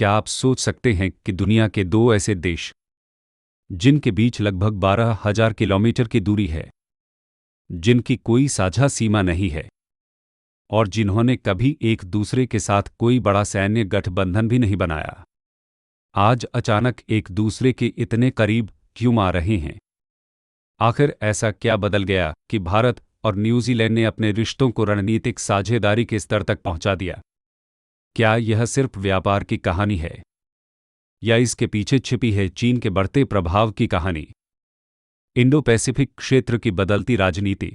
क्या आप सोच सकते हैं कि दुनिया के दो ऐसे देश जिनके बीच लगभग 12,000 किलोमीटर की दूरी है, जिनकी कोई साझा सीमा नहीं है और जिन्होंने कभी एक दूसरे के साथ कोई बड़ा सैन्य गठबंधन भी नहीं बनाया, आज अचानक एक दूसरे के इतने करीब क्यों आ रहे हैं? आखिर ऐसा क्या बदल गया कि भारत और न्यूजीलैंड ने अपने रिश्तों को रणनीतिक साझेदारी के स्तर तक पहुंचा दिया? क्या यह सिर्फ व्यापार की कहानी है या इसके पीछे छिपी है चीन के बढ़ते प्रभाव की कहानी, इंडो पैसिफिक क्षेत्र की बदलती राजनीति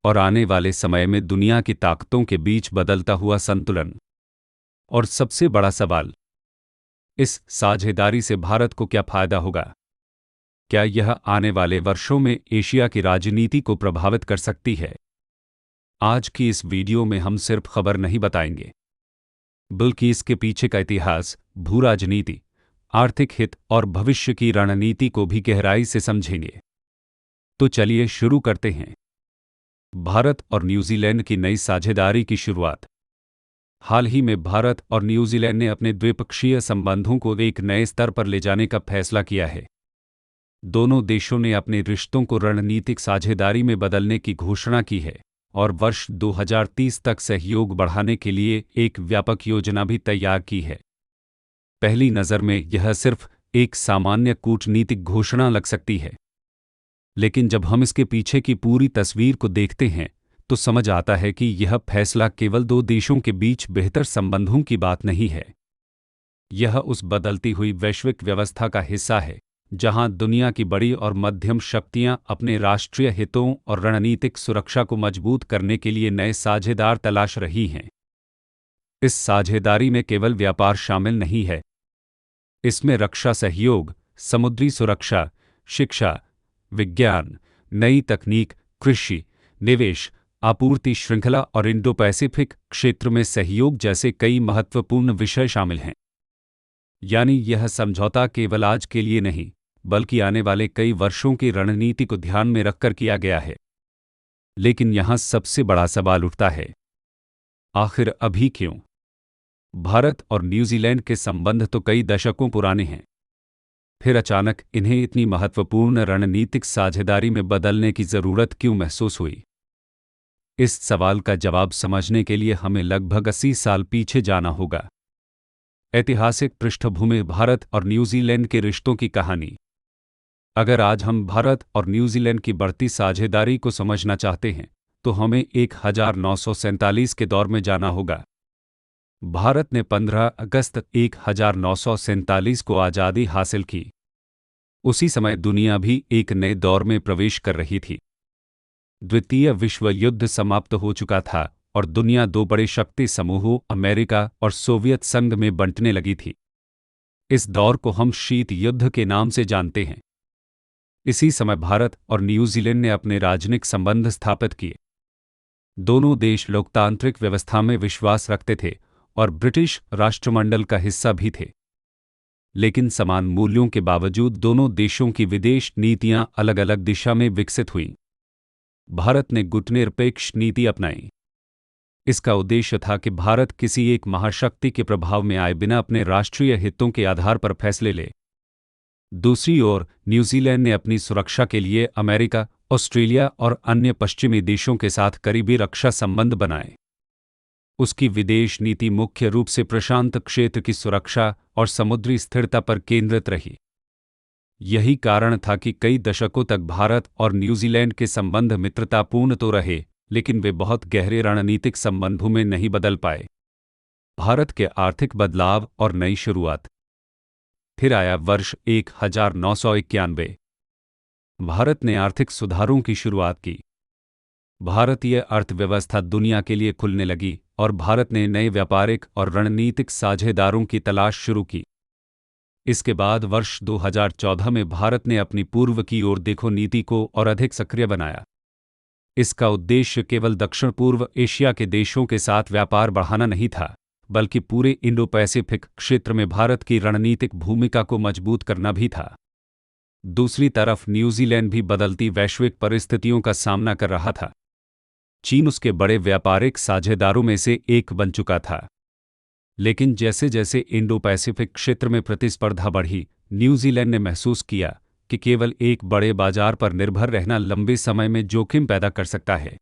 और आने वाले समय में दुनिया की ताकतों के बीच बदलता हुआ संतुलन? और सबसे बड़ा सवाल, इस साझेदारी से भारत को क्या फायदा होगा? क्या यह आने वाले वर्षों में एशिया की राजनीति को प्रभावित कर सकती है? आज की इस वीडियो में हम सिर्फ खबर नहीं बताएंगे, बल्कि इसके पीछे का इतिहास, भू राजनीति, आर्थिक हित और भविष्य की रणनीति को भी गहराई से समझेंगे। तो चलिए शुरू करते हैं। भारत और न्यूजीलैंड की नई साझेदारी की शुरुआत। हाल ही में भारत और न्यूजीलैंड ने अपने द्विपक्षीय संबंधों को एक नए स्तर पर ले जाने का फैसला किया है। दोनों देशों ने अपने रिश्तों को रणनीतिक साझेदारी में बदलने की घोषणा की है और वर्ष 2030 तक सहयोग बढ़ाने के लिए एक व्यापक योजना भी तैयार की है। पहली नज़र में यह सिर्फ एक सामान्य कूटनीतिक घोषणा लग सकती है, लेकिन जब हम इसके पीछे की पूरी तस्वीर को देखते हैं तो समझ आता है कि यह फैसला केवल दो देशों के बीच बेहतर संबंधों की बात नहीं है। यह उस बदलती हुई वैश्विक व्यवस्था का हिस्सा है जहां दुनिया की बड़ी और मध्यम शक्तियां अपने राष्ट्रीय हितों और रणनीतिक सुरक्षा को मजबूत करने के लिए नए साझेदार तलाश रही हैं। इस साझेदारी में केवल व्यापार शामिल नहीं है, इसमें रक्षा सहयोग, समुद्री सुरक्षा, शिक्षा, विज्ञान, नई तकनीक, कृषि, निवेश, आपूर्ति श्रृंखला और इंडो पैसिफिक क्षेत्र में सहयोग जैसे कई महत्वपूर्ण विषय शामिल हैं। यानी यह समझौता केवल आज के लिए नहीं, बल्कि आने वाले कई वर्षों की रणनीति को ध्यान में रखकर किया गया है। लेकिन यहां सबसे बड़ा सवाल उठता है, आखिर अभी क्यों? भारत और न्यूजीलैंड के संबंध तो कई दशकों पुराने हैं, फिर अचानक इन्हें इतनी महत्वपूर्ण रणनीतिक साझेदारी में बदलने की जरूरत क्यों महसूस हुई? इस सवाल का जवाब समझने के लिए हमें लगभग 80 साल पीछे जाना होगा। ऐतिहासिक पृष्ठभूमि, भारत और न्यूजीलैंड के रिश्तों की कहानी। अगर आज हम भारत और न्यूजीलैंड की बढ़ती साझेदारी को समझना चाहते हैं तो हमें 1947 के दौर में जाना होगा। भारत ने 15 अगस्त 1947 को आज़ादी हासिल की। उसी समय दुनिया भी एक नए दौर में प्रवेश कर रही थी। द्वितीय विश्व युद्ध समाप्त हो चुका था और दुनिया दो बड़े शक्ति समूहों अमेरिका और सोवियत संघ में बंटने लगी थी। इस दौर को हम शीत युद्ध के नाम से जानते हैं। इसी समय भारत और न्यूजीलैंड ने अपने राजनीतिक संबंध स्थापित किए। दोनों देश लोकतांत्रिक व्यवस्था में विश्वास रखते थे और ब्रिटिश राष्ट्रमंडल का हिस्सा भी थे। लेकिन समान मूल्यों के बावजूद दोनों देशों की विदेश नीतियां अलग अलग दिशा में विकसित हुईं। भारत ने गुटनिरपेक्ष नीति अपनाई। इसका उद्देश्य था कि भारत किसी एक महाशक्ति के प्रभाव में आए बिना अपने राष्ट्रीय हितों के आधार पर फैसले ले। दूसरी ओर न्यूजीलैंड ने अपनी सुरक्षा के लिए अमेरिका, ऑस्ट्रेलिया और अन्य पश्चिमी देशों के साथ करीबी रक्षा संबंध बनाए। उसकी विदेश नीति मुख्य रूप से प्रशांत क्षेत्र की सुरक्षा और समुद्री स्थिरता पर केंद्रित रही। यही कारण था कि कई दशकों तक भारत और न्यूजीलैंड के संबंध मित्रतापूर्ण तो रहे, लेकिन वे बहुत गहरे रणनीतिक संबंधों में नहीं बदल पाए। भारत के आर्थिक बदलाव और नई शुरुआत। फिर आया वर्ष 1991। भारत ने आर्थिक सुधारों की शुरुआत की। भारतीय अर्थव्यवस्था दुनिया के लिए खुलने लगी और भारत ने नए व्यापारिक और रणनीतिक साझेदारों की तलाश शुरू की। इसके बाद वर्ष 2014 में भारत ने अपनी पूर्व की ओर देखो नीति को और अधिक सक्रिय बनाया। इसका उद्देश्य केवल दक्षिण पूर्व एशिया के देशों के साथ व्यापार बढ़ाना नहीं था, बल्कि पूरे इंडो पैसिफिक क्षेत्र में भारत की रणनीतिक भूमिका को मजबूत करना भी था। दूसरी तरफ न्यूजीलैंड भी बदलती वैश्विक परिस्थितियों का सामना कर रहा था। चीन उसके बड़े व्यापारिक साझेदारों में से एक बन चुका था। लेकिन जैसे जैसे इंडो पैसिफिक क्षेत्र में प्रतिस्पर्धा बढ़ी, न्यूजीलैंड ने महसूस किया कि केवल एक बड़े बाजार पर निर्भर रहना लंबे समय में जोखिम पैदा कर सकता है।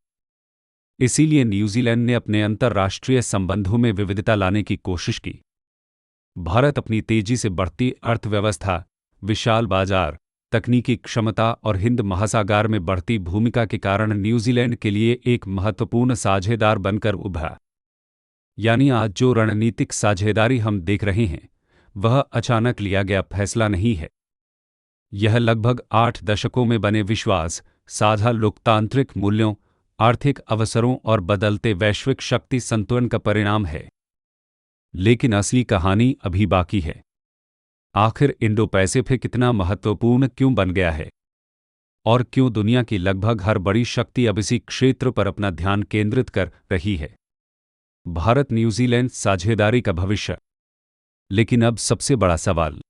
इसीलिए न्यूजीलैंड ने अपने अंतर्राष्ट्रीय संबंधों में विविधता लाने की कोशिश की। भारत अपनी तेजी से बढ़ती अर्थव्यवस्था, विशाल बाजार, तकनीकी क्षमता और हिंद महासागर में बढ़ती भूमिका के कारण न्यूजीलैंड के लिए एक महत्वपूर्ण साझेदार बनकर उभरा। यानी आज जो रणनीतिक साझेदारी हम देख रहे हैं, वह अचानक लिया गया फैसला नहीं है। यह लगभग 8 दशकों में बने विश्वास, साझा लोकतांत्रिक मूल्यों, आर्थिक अवसरों और बदलते वैश्विक शक्ति संतुलन का परिणाम है। लेकिन असली कहानी अभी बाकी है। आखिर इंडो पैसिफिक इतना महत्वपूर्ण क्यों बन गया है? और क्यों दुनिया की लगभग हर बड़ी शक्ति अब इसी क्षेत्र पर अपना ध्यान केंद्रित कर रही है? भारत न्यूजीलैंड साझेदारी का भविष्य। लेकिन अब सबसे बड़ा सवाल,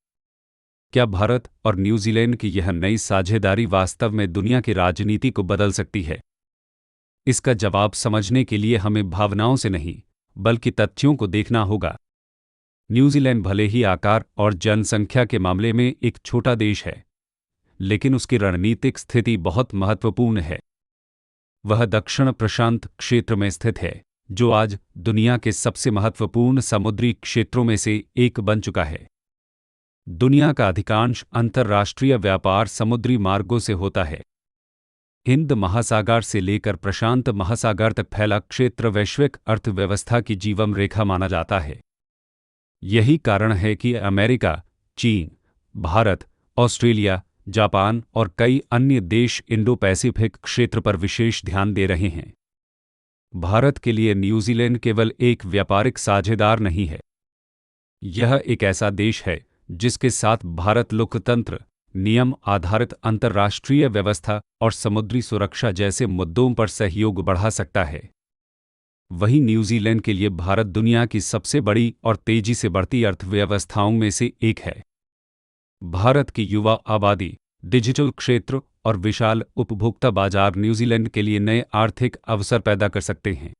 क्या भारत और न्यूजीलैंड की यह नई साझेदारी वास्तव में दुनिया की राजनीति को बदल सकती है? इसका जवाब समझने के लिए हमें भावनाओं से नहीं, बल्कि तथ्यों को देखना होगा। न्यूजीलैंड भले ही आकार और जनसंख्या के मामले में एक छोटा देश है, लेकिन उसकी रणनीतिक स्थिति बहुत महत्वपूर्ण है। वह दक्षिण प्रशांत क्षेत्र में स्थित है, जो आज दुनिया के सबसे महत्वपूर्ण समुद्री क्षेत्रों में से एक बन चुका है। दुनिया का अधिकांश अंतर्राष्ट्रीय व्यापार समुद्री मार्गों से होता है। हिंद महासागर से लेकर प्रशांत महासागर तक फैला क्षेत्र वैश्विक अर्थव्यवस्था की जीवन रेखा माना जाता है। यही कारण है कि अमेरिका, चीन, भारत, ऑस्ट्रेलिया, जापान और कई अन्य देश इंडो पैसिफिक क्षेत्र पर विशेष ध्यान दे रहे हैं। भारत के लिए न्यूजीलैंड केवल एक व्यापारिक साझेदार नहीं है, यह एक ऐसा देश है जिसके साथ भारत लोकतंत्र, नियम आधारित अंतर्राष्ट्रीय व्यवस्था और समुद्री सुरक्षा जैसे मुद्दों पर सहयोग बढ़ा सकता है। वहीं न्यूजीलैंड के लिए भारत दुनिया की सबसे बड़ी और तेजी से बढ़ती अर्थव्यवस्थाओं में से एक है। भारत की युवा आबादी, डिजिटल क्षेत्र और विशाल उपभोक्ता बाजार न्यूजीलैंड के लिए नए आर्थिक अवसर पैदा कर सकते हैं।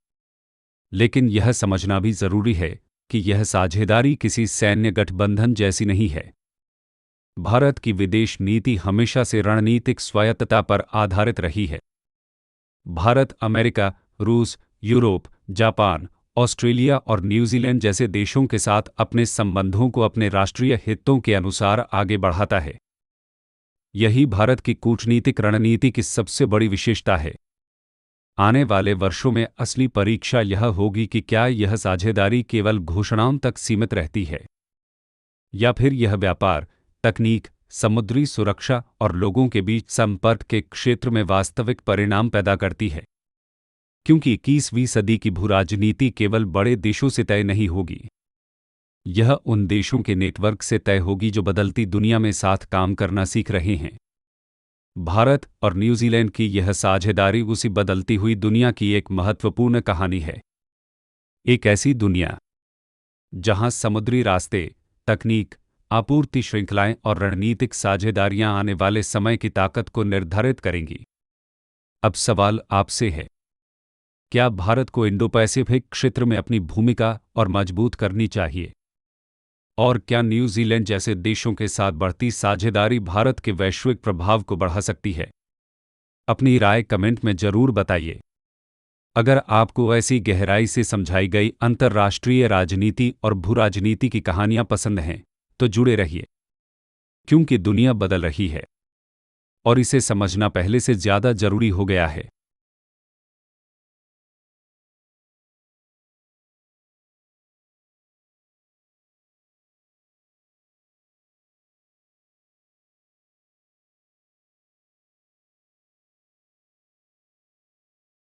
लेकिन यह समझना भी जरूरी है कि यह साझेदारी किसी सैन्य गठबंधन जैसी नहीं है। भारत की विदेश नीति हमेशा से रणनीतिक स्वायत्तता पर आधारित रही है। भारत अमेरिका, रूस, यूरोप, जापान, ऑस्ट्रेलिया और न्यूजीलैंड जैसे देशों के साथ अपने संबंधों को अपने राष्ट्रीय हितों के अनुसार आगे बढ़ाता है। यही भारत की कूटनीतिक रणनीति की सबसे बड़ी विशेषता है। आने वाले वर्षों में असली परीक्षा यह होगी कि क्या यह साझेदारी केवल घोषणाओं तक सीमित रहती है, या फिर यह व्यापार, तकनीक, समुद्री सुरक्षा और लोगों के बीच संपर्क के क्षेत्र में वास्तविक परिणाम पैदा करती है। क्योंकि 21वीं सदी की भूराजनीति केवल बड़े देशों से तय नहीं होगी, यह उन देशों के नेटवर्क से तय होगी जो बदलती दुनिया में साथ काम करना सीख रहे हैं। भारत और न्यूजीलैंड की यह साझेदारी उसी बदलती हुई दुनिया की एक महत्वपूर्ण कहानी है। एक ऐसी दुनिया जहां समुद्री रास्ते, तकनीक, आपूर्ति श्रृंखलाएं और रणनीतिक साझेदारियां आने वाले समय की ताकत को निर्धारित करेंगी। अब सवाल आपसे है, क्या भारत को इंडो पैसिफिक क्षेत्र में अपनी भूमिका और मजबूत करनी चाहिए? और क्या न्यूजीलैंड जैसे देशों के साथ बढ़ती साझेदारी भारत के वैश्विक प्रभाव को बढ़ा सकती है? अपनी राय कमेंट में जरूर बताइए। अगर आपको ऐसी गहराई से समझाई गई अंतर्राष्ट्रीय राजनीति और भूराजनीति की कहानियां पसंद हैं, तो जुड़े रहिए, क्योंकि दुनिया बदल रही है और इसे समझना पहले से ज्यादा जरूरी हो गया है।